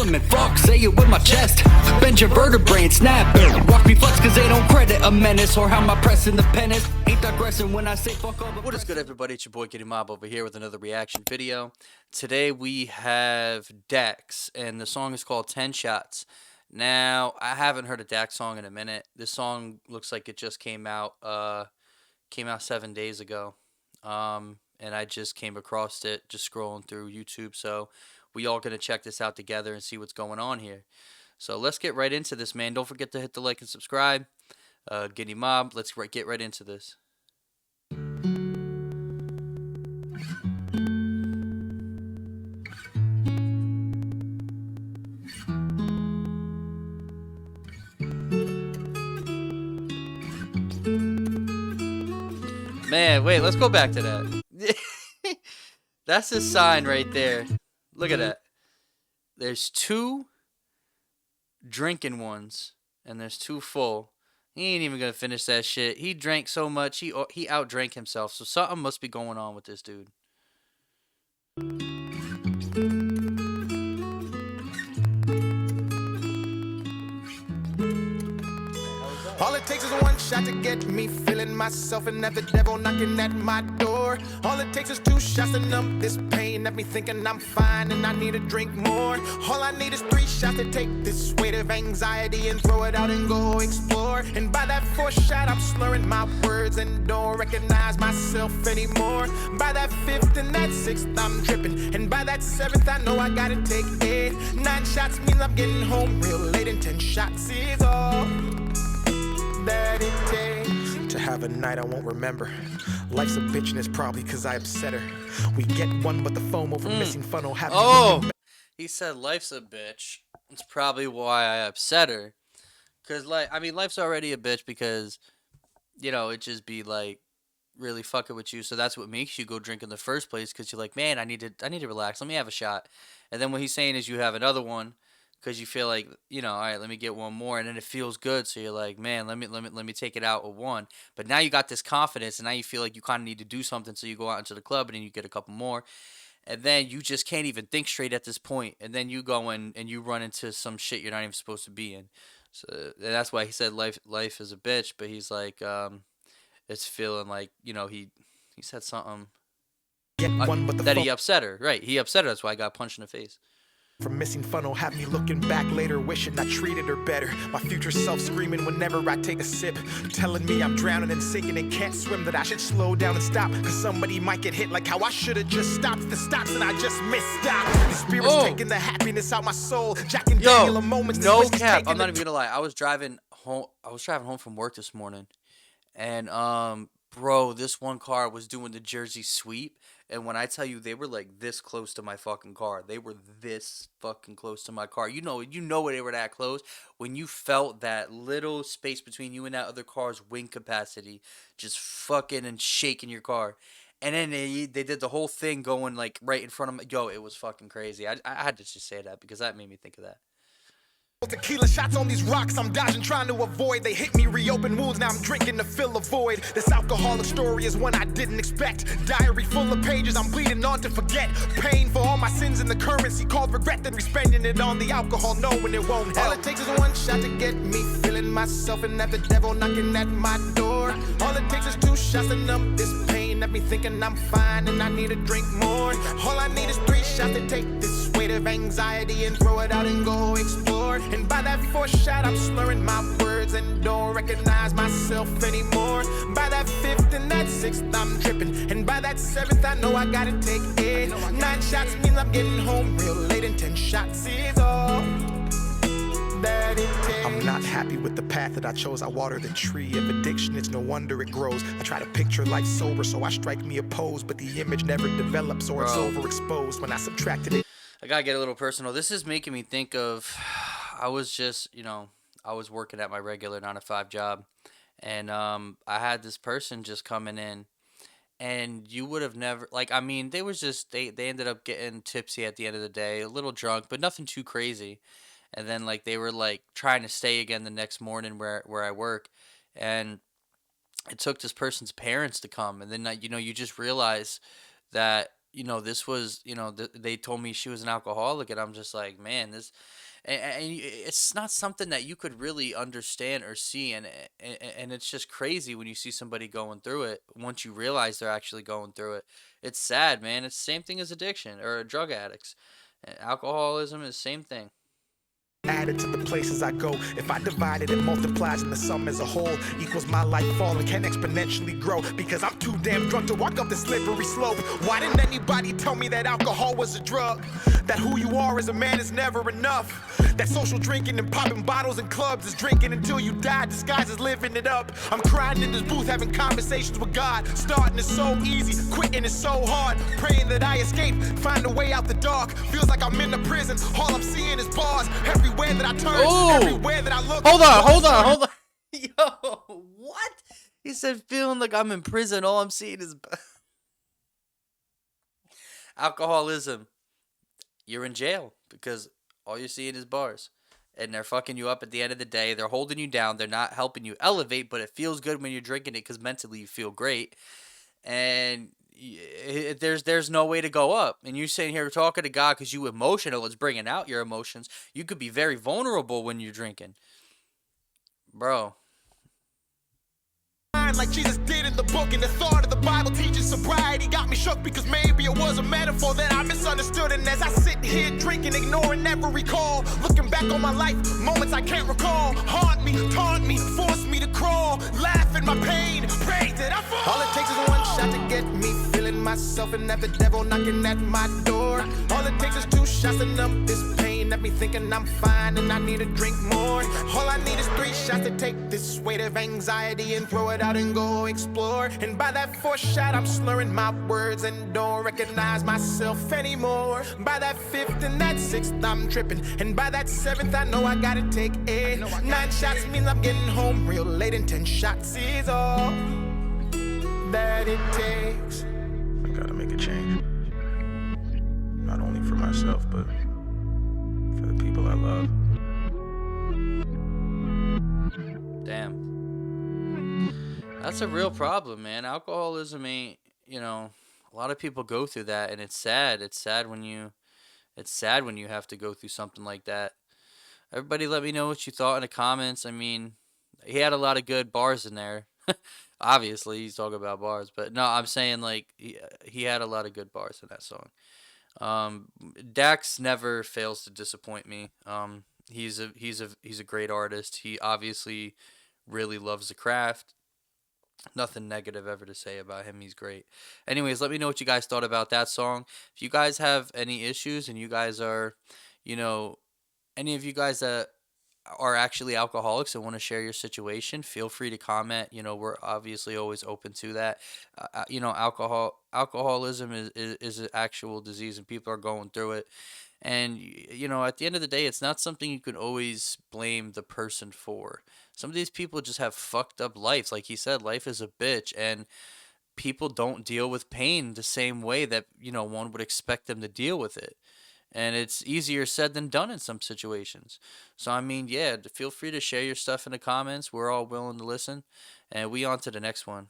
element. Fuck, say it with my chest. Bend your vertebrae and snap. Watch me flex cause they don't credit a menace. Or how my pressing the penis. Ain't digressing when I say fuck all the... What is good, everybody? It's your boy Gini-MOB over here with another reaction video. Today we have DAX, and the song is called 10 Shots. Now, I haven't heard a DAX song in a minute. This song looks like it just came out 7 days ago. And I just came across it just scrolling through YouTube, so we all gonna check this out together and see what's going on here. So let's get right into this, man. Don't forget to hit the like and subscribe. Gini-MOB, let's get right into this. Man, wait, let's go back to that. That's a sign right there. Look at that. There's two drinking ones, and there's two full. He ain't even gonna finish that shit. He drank so much, he outdrank himself. So something must be going on with this dude. All it takes is one shot to get me feeling myself and have the devil knocking at my door. All it takes is 2 shots to numb this pain, have me thinking I'm fine and I need to drink more. All I need is 3 shots to take this weight of anxiety and throw it out and go explore. And by that 4th shot I'm slurring my words and don't recognize myself anymore. By that 5th and that 6th I'm tripping, and by that 7th I know I gotta take 8. 9 shots means I'm getting home real late, and 10 shots is all that it takes to have a night I won't remember. Life's a bitch and it's probably cause I upset her. We get one, but the foam over missing funnel have He said life's a bitch. It's probably why I upset her. Cause life's already a bitch because, you know, it just be like really fucking with you. So that's what makes you go drink in the first place, because you're like, man, I need to relax. Let me have a shot. And then what he's saying is you have another one because you feel like, you know, all right, let me get one more, and then it feels good, so you're like, man, let me take it out with one. But now you got this confidence, and now you feel like you kind of need to do something, so you go out into the club, and then you get a couple more, and then you just can't even think straight at this point, and then you go in and you run into some shit you're not even supposed to be in. So that's why he said life is a bitch, but he's like, it's feeling like, you know, he said something that he upset her, right? He upset her. That's why I got punched in the face. From missing funnel, have me looking back later, wishing I treated her better. My future self screaming whenever I take a sip, telling me I'm drowning and sinking and can't swim, that I should slow down and stop, cause somebody might get hit like how I should've just stopped the stops and I just missed out. The spirit's taking the happiness out my soul. Jack and Daniel, a moment's no cap. I'm not even gonna lie. I was driving home from work this morning, and bro, this one car was doing the Jersey sweep, and when I tell you they were like this close to my fucking car, they were this fucking close to my car. You know they were that close when you felt that little space between you and that other car's wing capacity just fucking and shaking your car. And then they did the whole thing going like right in front of me. Yo, it was fucking crazy. I had to just say that because that made me think of that. Tequila shots on these rocks, I'm dodging, trying to avoid. They hit me, reopen wounds, now I'm drinking to fill a void. This alcoholic story is one I didn't expect. Diary full of pages, I'm bleeding on to forget. Pain for all my sins in the currency called regret, then re-spending it on the alcohol, knowing it won't help. All it takes is 1 shot to get me feeling myself and have the devil knocking at my door. All it takes is 2 shots to numb this pain, have me thinking I'm fine and I need to drink more. All I need is 3 shots to take this weight of anxiety and throw it out and go explore. And by that 4th shot I'm slurring my words and don't recognize myself anymore. By that 5th and that 6th I'm tripping, and by that 7th I know I gotta take 8. 9 shots means I'm getting home real late, and 10 shots is all that it takes. I'm not happy with the path that I chose. I water the tree of addiction, it's no wonder it grows. I try to picture life sober, so I strike me a pose, but the image never develops or it's overexposed when I subtracted it. I gotta get a little personal. This is making me think of, I was just, you know, I was working at my regular 9-to-5 job, and I had this person just coming in, and you would have never, like, I mean, they ended up getting tipsy at the end of the day, a little drunk, but nothing too crazy. And then, like, they were, like, trying to stay again the next morning where I work, and it took this person's parents to come, and then, you know, you just realize that this was, they told me she was an alcoholic, and I'm just like, man, this, it's not something that you could really understand or see, and it's just crazy when you see somebody going through it. Once you realize they're actually going through it, it's sad, man. It's the same thing as addiction or drug addicts. Alcoholism is the same thing. Added to the places I go. If I divide it, it multiplies, and the sum as a whole equals my life falling can exponentially grow. Because I'm too damn drunk to walk up the slippery slope. Why didn't anybody tell me that alcohol was a drug? That who you are as a man is never enough. That social drinking and popping bottles in clubs is drinking until you die, disguised as living it up. I'm crying in this booth, having conversations with God. Starting is so easy, quitting is so hard. Praying that I escape, find a way out the dark. Feels like I'm in a prison, all I'm seeing is bars. Everywhere that I turn, everywhere that I look. Hold on. Yo, what? He said, feeling like I'm in prison, all I'm seeing is alcoholism. You're in jail because all you're seeing is bars. And they're fucking you up at the end of the day. They're holding you down. They're not helping you elevate, but it feels good when you're drinking it because mentally you feel great. And there's no way to go up. And you're sitting here talking to God because you emotional. It's bringing out your emotions. You could be very vulnerable when you're drinking. Bro. Like Jesus did in the book, and the thought of the Bible teaches sobriety got me shook because maybe it was a metaphor that I misunderstood. And as I sit here drinking, ignoring every call, looking back on my life, moments I can't recall, haunt me, taunt me, force me to crawl, laugh in my pain, pray that I fall. All it takes is one shot to get me feeling myself and have the devil knocking at my door. All it takes is 2 shots to numb this pain, have me thinking I'm fine and I need to drink more. All I need is 3 shots to take this weight of anxiety and throw it out and go explore. And by that 4th shot, I'm slurring my words and don't recognize myself anymore. By that 5th and that 6th, I'm tripping. And by that 7th, I know I gotta take 8. 9 shots means I'm getting home real late, and 10 shots is all that it takes. I gotta make a change. Not only for myself, but for the people I love. Damn. That's a real problem, man. Alcoholism ain't, a lot of people go through that, and it's sad. It's sad when you have to go through something like that. Everybody let me know what you thought in the comments. I mean, he had a lot of good bars in there. Obviously, he's talking about bars, but no, I'm saying like he had a lot of good bars in that song. DAX never fails to disappoint me. He's a great artist. He obviously really loves the craft. Nothing negative ever to say about him. He's great. Anyways, let me know what you guys thought about that song. If you guys have any issues and you guys are, any of you guys that are actually alcoholics and want to share your situation, feel free to comment. We're obviously always open to that. Alcoholism is an actual disease and people are going through it. And, at the end of the day, it's not something you can always blame the person for. Some of these people just have fucked up lives. Like he said, life is a bitch, and people don't deal with pain the same way that, one would expect them to deal with it. And it's easier said than done in some situations. So, I mean, yeah, feel free to share your stuff in the comments. We're all willing to listen. And we on to the next one.